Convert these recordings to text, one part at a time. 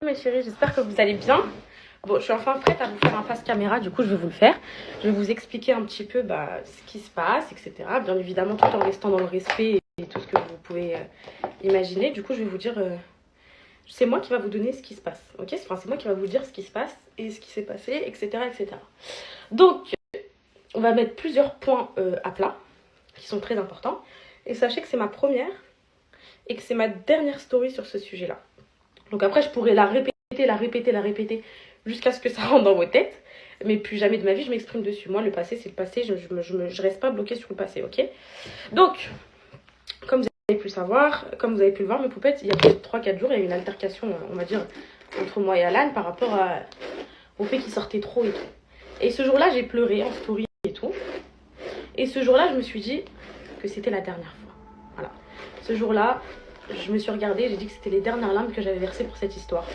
Mes chéris, j'espère que vous allez bien. Bon, je suis enfin prête à vous faire un face caméra, du coup je vais vous le faire. Je vais vous expliquer un petit peu ce qui se passe, etc. Bien évidemment tout en restant dans le respect et tout ce que vous pouvez imaginer. Du coup je vais vous dire, c'est moi qui va vous donner ce qui se passe, ok? Enfin, c'est moi qui va vous dire ce qui se passe et ce qui s'est passé, etc., etc. Donc, on va mettre plusieurs points à plat, qui sont très importants. Et sachez que c'est ma première et que c'est ma dernière story sur ce sujet-là. Donc après, je pourrais la répéter jusqu'à ce que ça rentre dans vos têtes. Mais plus jamais de ma vie, je m'exprime dessus. Moi, le passé, c'est le passé. Je reste pas bloquée sur le passé, ok? Donc, comme vous avez pu le savoir, comme vous avez pu le voir, mes poupettes, il y a 3-4 jours, il y a eu une altercation, on va dire, entre moi et Alan par rapport au fait qu'il sortait trop et tout. Et ce jour-là, j'ai pleuré en story et tout. Et ce jour-là, je me suis dit que c'était la dernière fois. Voilà. Ce jour-là, je me suis regardée, j'ai dit que c'était les dernières larmes que j'avais versées pour cette histoire.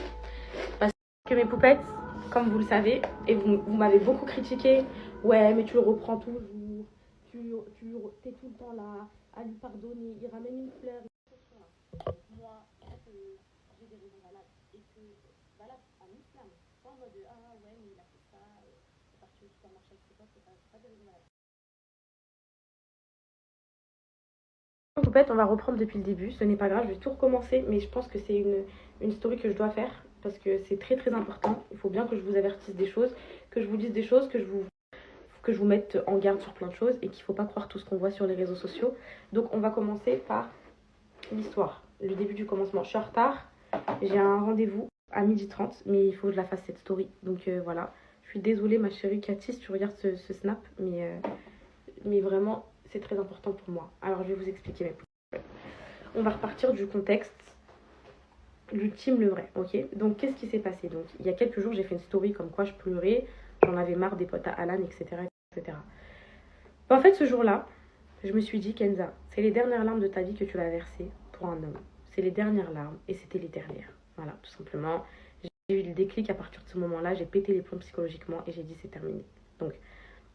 Parce que mes poupettes, comme vous le savez, et vous m'avez beaucoup critiqué, ouais, mais tu le reprends toujours, t'es tout le temps là, à lui pardonner, il ramène une fleur. Moi, j'ai des raisons valables, et que valables en islam, pas en mode, ah ouais, mais il a fait ça, c'est parti au supermarché avec ses potes, c'est pas des raisons valables. Poupette, on va reprendre depuis le début, ce n'est pas grave, je vais tout recommencer, mais je pense que c'est une story que je dois faire, parce que c'est très très important, il faut bien que je vous avertisse des choses, que je vous dise des choses, que je vous mette en garde sur plein de choses, et qu'il ne faut pas croire tout ce qu'on voit sur les réseaux sociaux. Donc on va commencer par l'histoire, le début du commencement. Je suis en retard, j'ai un rendez-vous à 12h30, mais il faut que je la fasse cette story, donc voilà. Je suis désolée ma chérie Cathy si tu regardes ce snap, mais vraiment c'est très important pour moi. Alors je vais vous expliquer mes points. On va repartir du contexte, l'ultime, le vrai, ok? Donc qu'est-ce qui s'est passé? Donc il y a quelques jours j'ai fait une story comme quoi je pleurais, j'en avais marre des potes à Alan, etc., etc. En fait ce jour-là, je me suis dit, Kenza, c'est les dernières larmes de ta vie que tu vas verser pour un homme. C'est les dernières larmes et c'était les dernières. Voilà, tout simplement. J'ai eu le déclic à partir de ce moment-là, j'ai pété les plombs psychologiquement et j'ai dit c'est terminé. Donc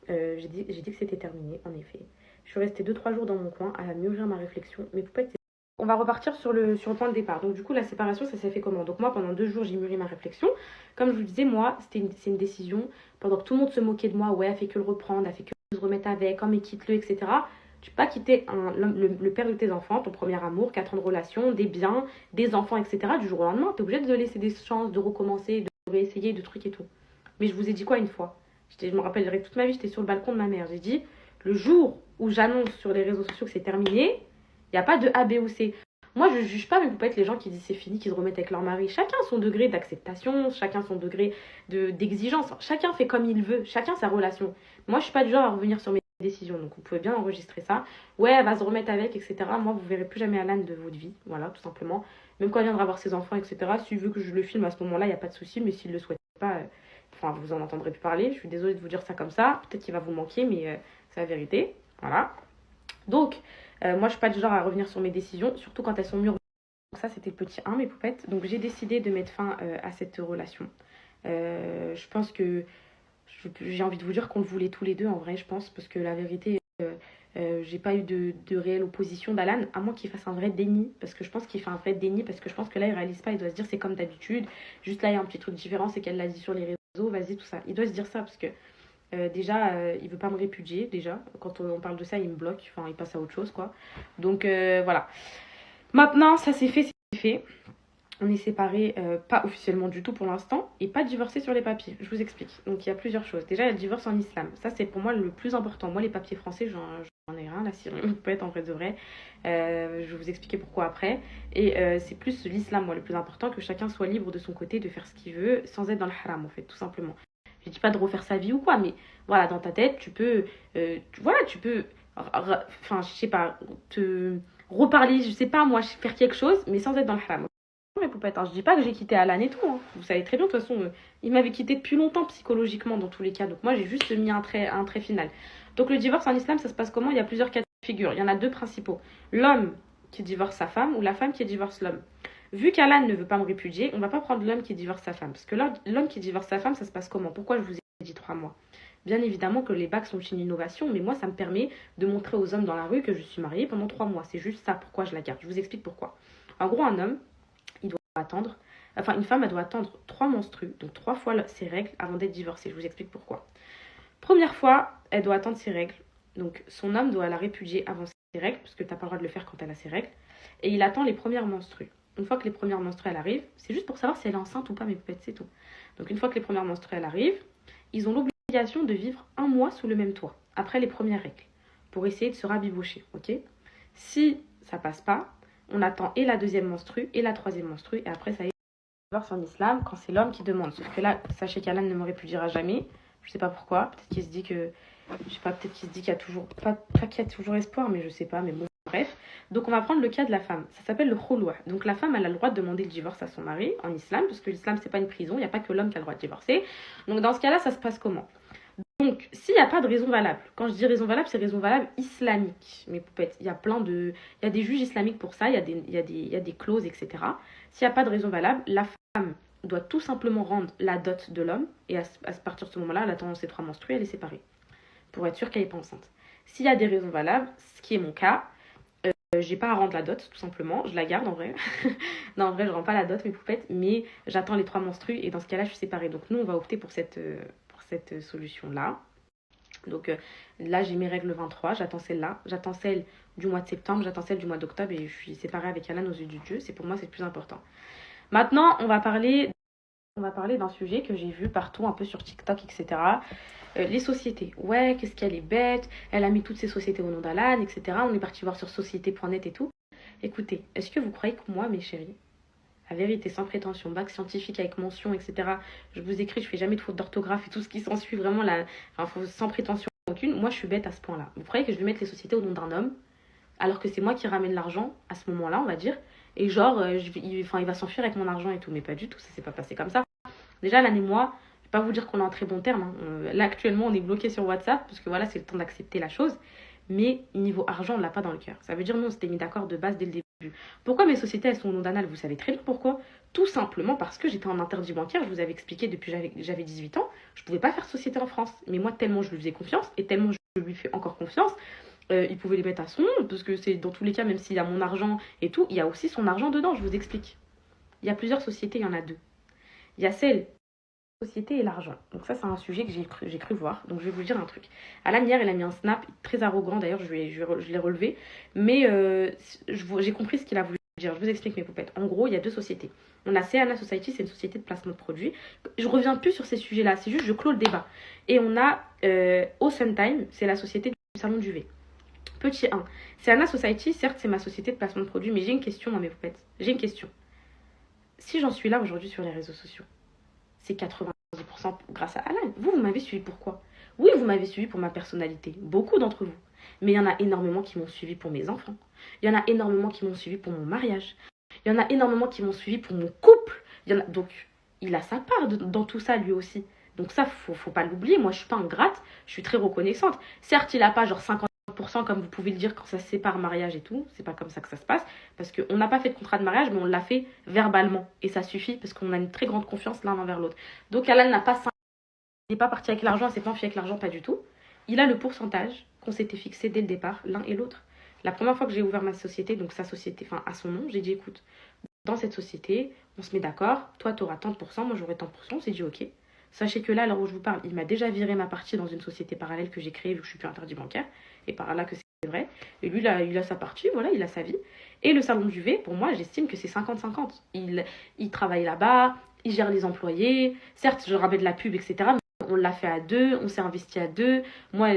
j'ai dit que c'était terminé, en effet. Je suis restée 2-3 jours dans mon coin à mûrir ma réflexion. Mais poupettes, on va repartir sur le point de départ. Donc du coup, la séparation, ça s'est fait comment? Donc moi, pendant 2 jours, j'ai mûri ma réflexion. Comme je vous disais, moi, c'est une décision. Pendant que tout le monde se moquait de moi, ouais, elle fait que le reprendre, elle fait que se remettre avec, oh mais quitte-le, etc. Tu peux pas quitter le père de tes enfants, ton premier amour, 4 ans de relation, des biens, des enfants, etc. du jour au lendemain. Tu es obligé de laisser des chances, de recommencer, de réessayer, de trucs et tout. Mais je vous ai dit quoi une fois? Je me rappellerai toute ma vie, j'étais sur le balcon de ma mère. J'ai dit, le jour où j'annonce sur les réseaux sociaux que c'est terminé, il n'y a pas de A, B ou C. Moi, je ne juge pas, mais vous pouvez être les gens qui disent c'est fini, qui se remettent avec leur mari. Chacun son degré d'acceptation, chacun son degré d'exigence. Chacun fait comme il veut, chacun sa relation. Moi, je ne suis pas du genre à revenir sur mes décisions, donc vous pouvez bien enregistrer ça. Ouais, elle va se remettre avec, etc. Moi, vous ne verrez plus jamais Alan de votre vie, voilà, tout simplement. Même quand elle viendra voir ses enfants, etc. S'il veut que je le filme à ce moment-là, il n'y a pas de souci, mais s'il ne le souhaite pas, enfin, vous en entendrez plus parler. Je suis désolée de vous dire ça comme ça. Peut-être qu'il va vous manquer, mais c'est la vérité. Voilà. Donc, moi, je ne suis pas du genre à revenir sur mes décisions, surtout quand elles sont mûres. Donc ça, c'était le petit 1, mes poupettes. Donc, j'ai décidé de mettre fin à cette relation. Je pense que j'ai envie de vous dire qu'on le voulait tous les deux, en vrai, je pense, parce que la vérité, j'ai pas eu de réelle opposition d'Alan, à moins qu'il fasse un vrai déni, parce que je pense qu'il fait un vrai déni, parce que je pense que là, il réalise pas, il doit se dire c'est comme d'habitude. Juste là, il y a un petit truc différent, c'est qu'elle l'a dit sur les réseaux, vas-y, tout ça. Il doit se dire ça, parce que déjà, il veut pas me répudier, déjà. Quand on parle de ça, il me bloque, enfin, il passe à autre chose, quoi. Donc, voilà. Maintenant, ça c'est fait, c'est fait. On est séparés, pas officiellement du tout pour l'instant, et pas divorcés sur les papiers. Je vous explique. Donc il y a plusieurs choses. Déjà, il y a le divorce en islam. Ça, c'est pour moi le plus important. Moi, les papiers français, j'en ai rien. La Syrie peut être en vrai de vrai. Je vais vous expliquer pourquoi après. Et c'est plus l'islam, moi, le plus important, que chacun soit libre de son côté, de faire ce qu'il veut, sans être dans le haram, en fait, tout simplement. Je dis pas de refaire sa vie ou quoi, mais voilà, dans ta tête, tu peux... tu peux... Enfin, je sais pas, te reparler, je sais pas, moi, faire quelque chose, mais sans être dans le haram. Mes poupettes, hein. Je dis pas que j'ai quitté Alan et tout, hein. Vous savez très bien, de toute façon, il m'avait quitté depuis longtemps psychologiquement dans tous les cas. Donc moi, j'ai juste mis un trait final. Donc le divorce en islam, ça se passe comment? Il y a plusieurs cas de figure. Il y en a deux principaux. L'homme qui divorce sa femme ou la femme qui divorce l'homme. Vu qu'Alan ne veut pas me répudier, on va pas prendre l'homme qui divorce sa femme. Parce que l'homme qui divorce sa femme, ça se passe comment? Pourquoi je vous ai dit 3 mois? Bien évidemment que les bacs sont une innovation, mais moi, ça me permet de montrer aux hommes dans la rue que je suis mariée pendant 3 mois. C'est juste ça pourquoi je la garde. Je vous explique pourquoi. En gros, un homme, il doit attendre Enfin, une femme, elle doit attendre 3 menstrues, donc 3 fois ses règles avant d'être divorcée. Je vous explique pourquoi. Première fois, elle doit attendre ses règles. Donc, son homme doit la répudier avant ses règles, parce que tu n'as pas le droit de le faire quand elle a ses règles. Et il attend les premières menstrues. Une fois que les premières menstrues, elles arrivent, c'est juste pour savoir si elle est enceinte ou pas, mais peut-être c'est tout. Donc, une fois que les premières menstrues, elles arrivent, ils ont l'obligation de vivre 1 mois sous le même toit, après les premières règles, pour essayer de se rabibocher, ok? Si ça passe pas, on attend et la deuxième menstrue et la troisième menstrue, et après ça y est, divorce en islam quand c'est l'homme qui demande. Sauf que là, sachez qu'Alan ne me répudiera jamais. Je sais pas pourquoi. Peut-être qu'il se dit que, je sais pas, peut-être qu'il se dit qu'il y a toujours, pas qu'il y a toujours espoir, mais je sais pas, mais bon, bref. Donc on va prendre le cas de la femme. Ça s'appelle le khulwa. Donc la femme, elle a le droit de demander le divorce à son mari en islam, parce que l'islam c'est pas une prison, il n'y a pas que l'homme qui a le droit de divorcer. Donc dans ce cas-là, ça se passe comment? Donc, s'il n'y a pas de raison valable, quand je dis raison valable, c'est raison valable islamique. Mes poupettes, il y a il y a des juges islamiques pour ça, il y a des clauses, etc. S'il n'y a pas de raison valable, la femme doit tout simplement rendre la dot de l'homme, et à partir de ce moment-là, elle attend ses 3 menstrues, elle est séparée, pour être sûre qu'elle n'est pas enceinte. S'il y a des raisons valables, ce qui est mon cas, j'ai pas à rendre la dot, tout simplement, je la garde en vrai. Non, en vrai, je rends pas la dot, mes poupettes, mais j'attends les 3 menstrues, et dans ce cas-là, je suis séparée. Donc nous, on va opter pour cette solution-là. Donc là, j'ai mes règles le 23, j'attends celle-là, j'attends celle du mois de septembre, j'attends celle du mois d'octobre et je suis séparée avec Alan aux yeux du Dieu. C'est pour moi, c'est le plus important. Maintenant, on va parler d'un sujet que j'ai vu partout, un peu sur TikTok, etc. Les sociétés. Ouais, qu'est-ce qu'elle est bête, elle a mis toutes ses sociétés au nom d'Alan, etc. On est parti voir sur société.net et tout. Écoutez, est-ce que vous croyez que moi, mes chéris, la vérité, sans prétention, bac scientifique avec mention, etc. Je vous écris, je fais jamais de faute d'orthographe et tout ce qui s'ensuit, vraiment, sans prétention aucune. Moi, je suis bête à ce point-là. Vous croyez que je vais mettre les sociétés au nom d'un homme, alors que c'est moi qui ramène l'argent à ce moment-là, on va dire, et genre, il va s'enfuir avec mon argent et tout, mais pas du tout, ça s'est pas passé comme ça. Déjà, Lan et moi, je vais pas vous dire qu'on est en très bon terme. Hein. Là, actuellement, on est bloqué sur WhatsApp, parce que voilà, c'est le temps d'accepter la chose. Mais niveau argent, on l'a pas dans le cœur. Ça veut dire, nous, on s'était mis d'accord de base dès le début. Pourquoi mes sociétés, elles sont au nom d'Anal? Vous savez très bien pourquoi. Tout simplement parce que j'étais en interdit bancaire. Je vous avais expliqué depuis que j'avais 18 ans. Je pouvais pas faire société en France. Mais moi, tellement je lui faisais confiance et tellement je lui fais encore confiance, il pouvait les mettre à son nom. Parce que c'est dans tous les cas, même s'il y a mon argent et tout, il y a aussi son argent dedans. Je vous explique. Il y a plusieurs sociétés, il y en a 2. Il y a celle société et l'argent. Donc ça, c'est un sujet que j'ai cru voir. Donc je vais vous dire un truc. Alan, hier, il a mis un snap très arrogant. D'ailleurs, je l'ai relevé. Mais j'ai compris ce qu'il a voulu dire. Je vous explique, mes poupettes. En gros, il y a 2 sociétés. On a CNA Society, c'est une société de placement de produits. Je reviens plus sur ces sujets-là. C'est juste, je clôt le débat. Et on a Awesome Time, c'est la société du salon du V. Petit 1. CNA Society, certes, c'est ma société de placement de produits. Mais j'ai une question, moi, mes poupettes. J'ai une question. Si j'en suis là aujourd'hui sur les réseaux sociaux, c'est 90% grâce à Alan. Vous m'avez suivi pourquoi? Oui, vous m'avez suivi pour ma personnalité, beaucoup d'entre vous. Mais il y en a énormément qui m'ont suivi pour mes enfants. Il y en a énormément qui m'ont suivi pour mon mariage. Il y en a énormément qui m'ont suivi pour mon couple. Donc, il a sa part dans tout ça, lui aussi. Donc ça, faut pas l'oublier. Moi, je suis pas ingrate, je suis très reconnaissante. Certes, il a pas genre 50% comme vous pouvez le dire quand ça se sépare mariage et tout. C'est pas comme ça que ça se passe. Parce qu'on n'a pas fait de contrat de mariage, mais on l'a fait verbalement. Et ça suffit parce qu'on a une très grande confiance l'un envers l'autre. Donc Alan n'a pas 5. Il n'est pas parti avec l'argent, il s'est pas enfui avec l'argent, pas du tout. Il a le pourcentage qu'on s'était fixé dès le départ, l'un et l'autre. La première fois que j'ai ouvert ma société, donc sa société, enfin à son nom, j'ai dit écoute, dans cette société, on se met d'accord, toi tu auras tant de pourcents, moi j'aurai tant de pourcents, on s'est dit ok. Sachez que là, à l'heure où je vous parle, il m'a déjà viré ma partie dans une société parallèle que j'ai créée vu que je suis plus interdit bancaire. Et par là que c'est vrai. Et lui, il a sa partie, voilà, il a sa vie. Et le salon du V, pour moi, j'estime que c'est 50-50. Il travaille là-bas, il gère les employés. Certes, je rabais de la pub, etc. Mais on l'a fait à 2, on s'est investi à 2. Moi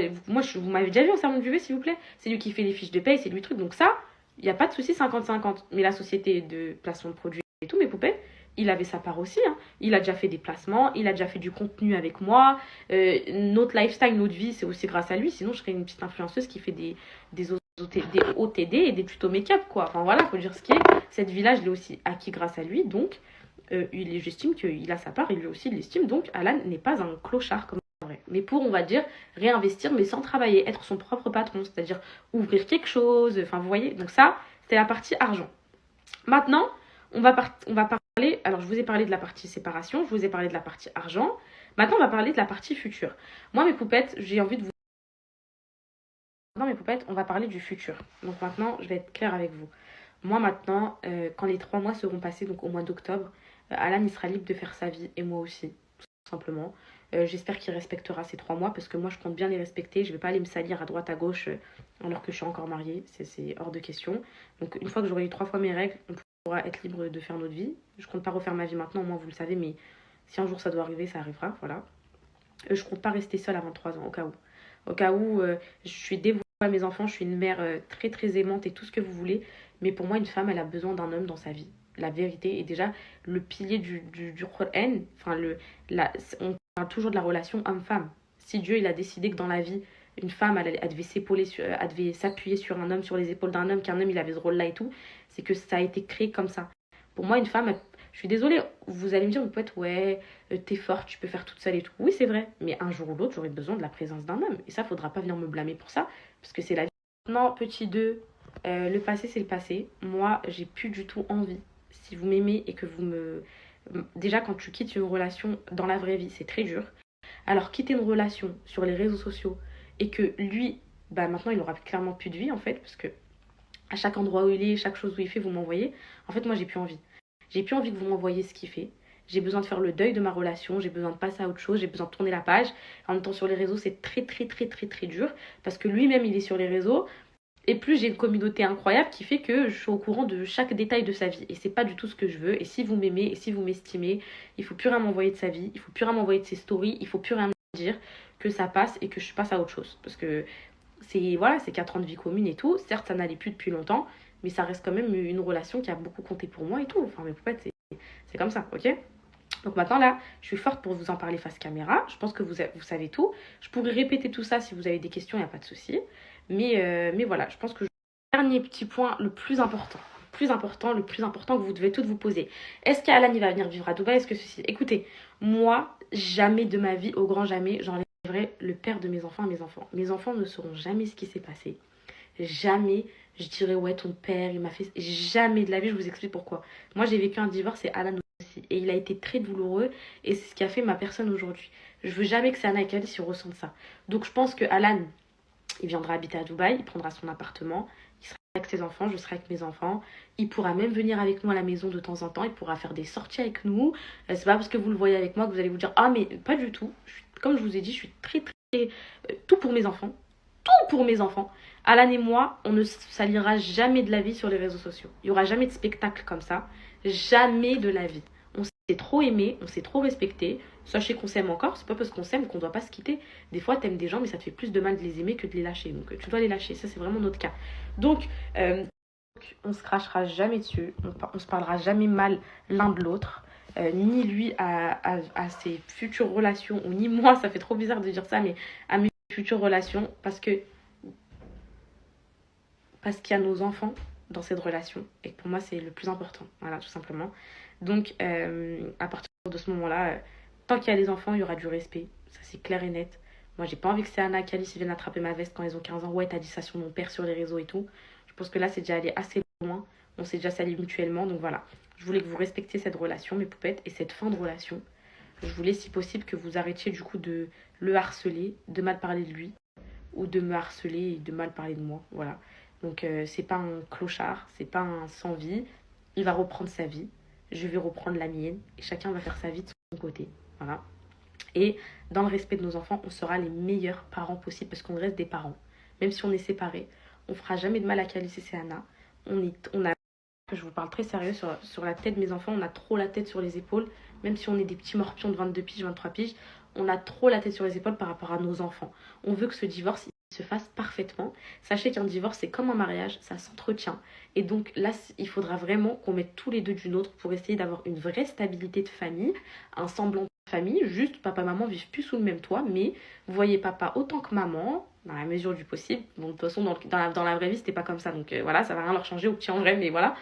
vous m'avez déjà vu au salon du V, s'il vous plaît? C'est lui qui fait les fiches de paye, c'est lui le truc. Donc ça, il n'y a pas de souci 50-50. Mais la société de placement de produits et tout, mes poupées, il avait sa part aussi. Hein. Il a déjà fait des placements, il a déjà fait du contenu avec moi. Notre lifestyle, notre vie, c'est aussi grâce à lui. Sinon, je serais une petite influenceuse qui fait des OTD et des tutos make-up, quoi. Enfin voilà, faut dire ce qui est. Cette vie-là, je l'ai aussi acquis grâce à lui. Donc, j'estime qu'il a sa part et lui aussi il l'estime. Donc, Alan n'est pas un clochard comme vrai. Mais pour, on va dire, réinvestir, mais sans travailler, être son propre patron, c'est-à-dire ouvrir quelque chose. Enfin, vous voyez. Donc ça, c'était la partie argent. Maintenant, on va parler, alors je vous ai parlé de la partie séparation, je vous ai parlé de la partie argent. Maintenant, on va parler de la partie future. Moi, mes poupettes, j'ai envie de vous... Maintenant, mes poupettes, on va parler du futur. Donc maintenant, je vais être claire avec vous. Moi maintenant, quand les 3 mois seront passés, donc au mois d'octobre, Alan il sera libre de faire sa vie et moi aussi, tout simplement. J'espère qu'il respectera ces 3 mois parce que moi je compte bien les respecter. Je vais pas aller me salir à droite à gauche alors que je suis encore mariée, c'est hors de question. Donc une fois que j'aurai eu 3 fois mes règles, on pourra être libre de faire notre vie. Je compte pas refaire ma vie maintenant, au moins vous le savez, mais si un jour ça doit arriver, ça arrivera, voilà. Je compte pas rester seule à 23 ans, au cas où. Au cas où je suis dévouée à mes enfants, je suis une mère très très aimante et tout ce que vous voulez. Mais pour moi, une femme, elle a besoin d'un homme dans sa vie. La vérité est déjà le pilier du Coran. Enfin, on parle toujours de la relation homme-femme. Si Dieu il a décidé que dans la vie, une femme, elle devait s'épauler elle devait s'appuyer sur un homme, sur les épaules d'un homme, qu'un homme il avait ce rôle-là et tout, c'est que ça a été créé comme ça. Pour moi, une femme, je suis désolée, vous allez me dire, peut-être, ouais, t'es forte, tu peux faire toute seule et tout. Oui, c'est vrai, mais un jour ou l'autre, j'aurai besoin de la présence d'un homme. Et ça, faudra pas venir me blâmer pour ça, parce que c'est la vie. Non, petit 2, le passé, c'est le passé. Moi, j'ai plus du tout envie. Si vous m'aimez et que vous me... Déjà, quand tu quittes une relation dans la vraie vie, c'est très dur. Alors, quitter une relation sur les réseaux sociaux et que lui, bah maintenant, il aura clairement plus de vie, en fait, parce que à chaque endroit où il est, chaque chose où il fait, vous m'envoyez. En fait, moi, j'ai plus envie. J'ai plus envie que vous m'envoyiez ce qu'il fait. J'ai besoin de faire le deuil de ma relation, j'ai besoin de passer à autre chose, j'ai besoin de tourner la page. En même temps, sur les réseaux, c'est très, très, très, très, très dur. Parce que lui-même, il est sur les réseaux. Et plus j'ai une communauté incroyable qui fait que je suis au courant de chaque détail de sa vie. Et c'est pas du tout ce que je veux. Et si vous m'aimez et si vous m'estimez, il faut plus rien m'envoyer de sa vie, il faut plus rien m'envoyer de ses stories, il faut plus rien me dire, que ça passe et que je passe à autre chose. Parce que c'est voilà, c'est 4 ans de vie commune et tout. Certes, ça n'allait plus depuis longtemps, mais ça reste quand même une relation qui a beaucoup compté pour moi et tout. Enfin, mes poupettes, c'est comme ça, ok? Donc maintenant là, je suis forte pour vous en parler face caméra. Je pense que vous savez tout. Je pourrais répéter tout ça si vous avez des questions, il n'y a pas de souci. Mais voilà, je pense que dernier petit point, le plus important que vous devez toutes vous poser. Est-ce qu'Alan il va venir vivre à Dubaï? Est-ce que ceci... Écoutez, moi, jamais de ma vie, au grand jamais, j'enlèverai le père de mes enfants à mes enfants. Mes enfants ne sauront jamais ce qui s'est passé. Jamais je dirais ouais ton père il m'a fait... Jamais de la vie, je vous explique pourquoi. Moi j'ai vécu un divorce et Alan aussi. Et il a été très douloureux et c'est ce qui a fait ma personne aujourd'hui. Je veux jamais que Sana et Calice ressentent ça. Donc je pense que Alan, il viendra habiter à Dubaï, il prendra son appartement, il sera avec ses enfants, je serai avec mes enfants. Il pourra même venir avec nous à la maison de temps en temps, il pourra faire des sorties avec nous. C'est pas parce que vous le voyez avec moi que vous allez vous dire ah mais pas du tout. Comme je vous ai dit, je suis très très... tout pour mes enfants. Tout pour mes enfants. Alan et moi, on ne salira jamais de la vie sur les réseaux sociaux. Il n'y aura jamais de spectacle comme ça. Jamais de la vie. On s'est trop aimé, on s'est trop respecté. Sachez qu'on s'aime encore, c'est pas parce qu'on s'aime qu'on doit pas se quitter. Des fois, t'aimes des gens, mais ça te fait plus de mal de les aimer que de les lâcher. Donc, tu dois les lâcher. Ça, c'est vraiment notre cas. Donc, on se crachera jamais dessus. On se parlera jamais mal l'un de l'autre. Ni lui à ses futures relations, ou ni moi, ça fait trop bizarre de dire ça, mais à mes futures relations, parce qu'il y a nos enfants dans cette relation, et pour moi, c'est le plus important. Voilà, tout simplement. Donc, à partir de ce moment-là, tant qu'il y a les enfants, il y aura du respect. Ça, c'est clair et net. Moi, j'ai pas envie que Céana et Calice viennent attraper ma veste quand ils ont 15 ans. Ouais, t'as dit ça sur mon père sur les réseaux et tout. Je pense que là, c'est déjà allé assez loin. On s'est déjà sali mutuellement. Donc voilà. Je voulais que vous respectiez cette relation, mes poupettes, et cette fin de relation. Je voulais, si possible, que vous arrêtiez du coup de le harceler, de mal parler de lui, ou de me harceler et de mal parler de moi. Voilà. Donc, c'est pas un clochard, c'est pas un sans-vie. Il va reprendre sa vie. Je vais reprendre la mienne. Et chacun va faire sa vie de son côté. Voilà. Et dans le respect de nos enfants, on sera les meilleurs parents possibles parce qu'on reste des parents. Même si on est séparés, on fera jamais de mal à Calice et Céana. On a, je vous parle très sérieux, sur la tête de mes enfants, on a trop la tête sur les épaules. Même si on est des petits morpions de 22 piges, 23 piges, on a trop la tête sur les épaules par rapport à nos enfants. On veut que ce divorce se fasse parfaitement. Sachez qu'un divorce, c'est comme un mariage, ça s'entretient. Et donc là, il faudra vraiment qu'on mette tous les deux du nôtre pour essayer d'avoir une vraie stabilité de famille, un semblant de famille. Juste, papa et maman vivent plus sous le même toit, mais vous voyez papa autant que maman, dans la mesure du possible. Bon, de toute façon, dans la vraie vie, c'était pas comme ça. Donc voilà, ça va rien leur changer au petit en vrai, mais voilà.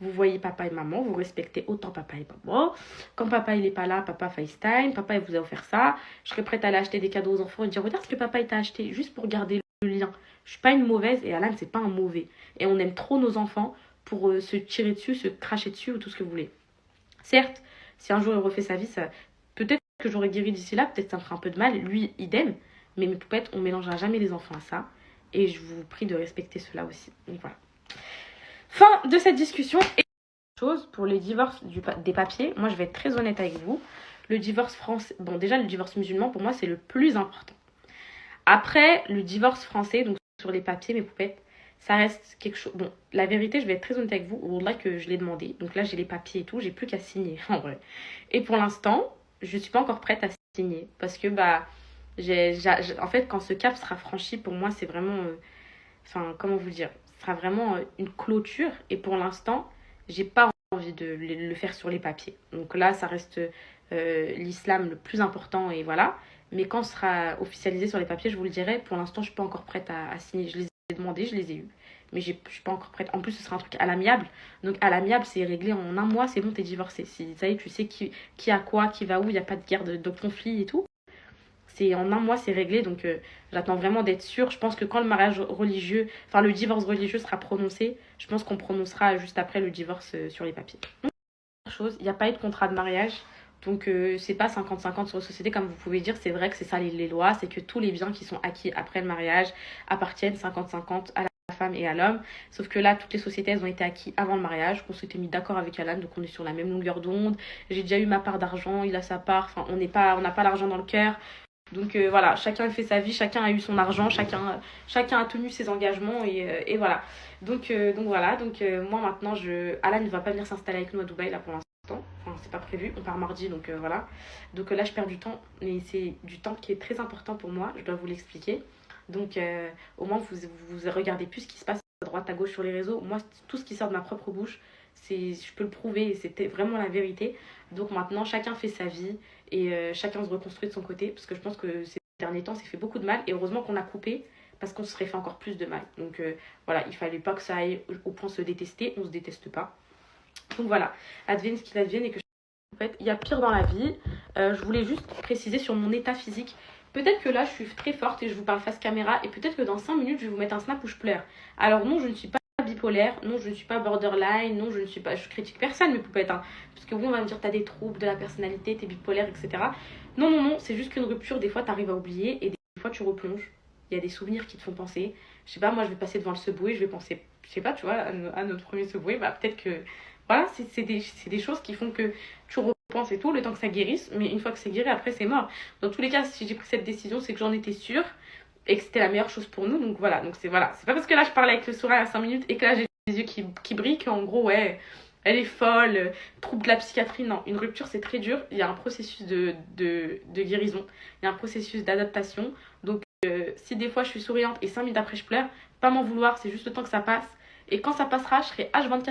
Vous voyez papa et maman, vous respectez autant papa et maman. Quand papa il est pas là, papa FaceTime, papa il vous a offert ça. Je serais prête à aller acheter des cadeaux aux enfants et dire regarde ce que papa il t'a acheté, juste pour garder le lien. Je suis pas une mauvaise et Alan c'est pas un mauvais. Et on aime trop nos enfants pour se tirer dessus, se cracher dessus ou tout ce que vous voulez. Certes, si un jour il refait sa vie, ça... peut-être que j'aurais guéri d'ici là, peut-être ça me fera un peu de mal, lui idem. Mais mes poupettes, on mélangera jamais les enfants à ça. Et je vous prie de respecter cela aussi. Donc voilà. Fin de cette discussion. Et chose pour les divorces des papiers, moi je vais être très honnête avec vous. Le divorce français, bon déjà le divorce musulman pour moi c'est le plus important. Après le divorce français, donc sur les papiers, mes poupettes, ça reste quelque chose. Bon, la vérité, je vais être très honnête avec vous. Wallah que je l'ai demandé. Donc là, j'ai les papiers et tout. J'ai plus qu'à signer, en vrai. Et pour l'instant, je suis pas encore prête à signer. Parce que, bah, en fait, quand ce cap sera franchi, pour moi, c'est vraiment. Enfin, comment vous dire? Ce sera vraiment une clôture. Et pour l'instant, j'ai pas envie de le faire sur les papiers. Donc là, ça reste l'islam le plus important. Et voilà. Mais quand ce sera officialisé sur les papiers, je vous le dirai. Pour l'instant, je suis pas encore prête à signer. Je les ai demandés, je les ai eus. Mais je suis pas encore prête. En plus, ce sera un truc à l'amiable. Donc, à l'amiable, c'est réglé en un mois, c'est bon, t'es divorcé. Si, ça y est, tu sais qui a quoi, qui va où, il n'y a pas de guerre, de conflit et tout. C'est en un mois, c'est réglé. Donc, j'attends vraiment d'être sûre. Je pense que quand le mariage religieux, enfin, le divorce religieux sera prononcé, je pense qu'on prononcera juste après le divorce sur les papiers. Chose, il n'y a pas eu de contrat de mariage. Donc, c'est pas 50-50 sur la société, comme vous pouvez dire. C'est vrai que c'est ça les lois. C'est que tous les biens qui sont acquis après le mariage appartiennent 50-50 à la femme et à l'homme. Sauf que là, toutes les sociétés, elles ont été acquises avant le mariage. On s'était mis d'accord avec Alan, donc on est sur la même longueur d'onde. J'ai déjà eu ma part d'argent, il a sa part. Enfin, on n'a pas l'argent dans le cœur. Donc voilà, chacun a fait sa vie, chacun a eu son argent, chacun a tenu ses engagements et voilà. Donc voilà, moi maintenant, Alan ne va pas venir s'installer avec nous à Dubaï là pour l'instant. Enfin, c'est pas prévu, on part mardi, donc voilà. Donc là, je perds du temps, mais c'est du temps qui est très important pour moi, je dois vous l'expliquer. Donc au moins, vous regardez plus ce qui se passe à droite, à gauche sur les réseaux. Moi, tout ce qui sort de ma propre bouche, je peux le prouver et c'était vraiment la vérité. Donc maintenant, chacun fait sa vie et chacun se reconstruit de son côté parce que je pense que ces derniers temps, ça fait beaucoup de mal et heureusement qu'on a coupé parce qu'on se serait fait encore plus de mal. Donc voilà, il fallait pas que ça aille au point de se détester, on se déteste pas. Donc voilà, advienne ce qu'il advienne et que en fait, il y a pire dans la vie. Je voulais juste préciser sur mon état physique. Peut-être que là, je suis très forte et je vous parle face caméra et peut-être que dans 5 minutes, je vais vous mettre un snap où je pleure. Alors non, je ne suis pas bipolaire, non, je ne suis pas borderline, non, je critique personne, mes poupettes, hein. Parce que oui, on va me dire, t'as des troubles de la personnalité, t'es bipolaire, etc. Non, non, non, c'est juste qu'une rupture, des fois, t'arrives à oublier et des fois, tu replonges. Il y a des souvenirs qui te font penser. Je sais pas, moi, je vais passer devant le Subway, je vais penser, je sais pas, tu vois, à notre premier Subway, bah peut-être que, voilà, c'est des choses qui font que tu repenses et tout, le temps que ça guérisse, mais une fois que c'est guéri, après, c'est mort. Dans tous les cas, si j'ai pris cette décision, c'est que j'en étais sûre et que c'était la meilleure chose pour nous. Donc voilà, donc c'est voilà. C'est pas parce que là je parlais avec le sourire à 5 minutes et que là j'ai les yeux qui brillent qu'en gros, ouais, elle est folle, trouble de la psychiatrie. Non, une rupture c'est très dur. Il y a un processus de guérison, il y a un processus d'adaptation. Donc si des fois je suis souriante et 5 minutes après je pleure, pas m'en vouloir, c'est juste le temps que ça passe. Et quand ça passera, je serai H24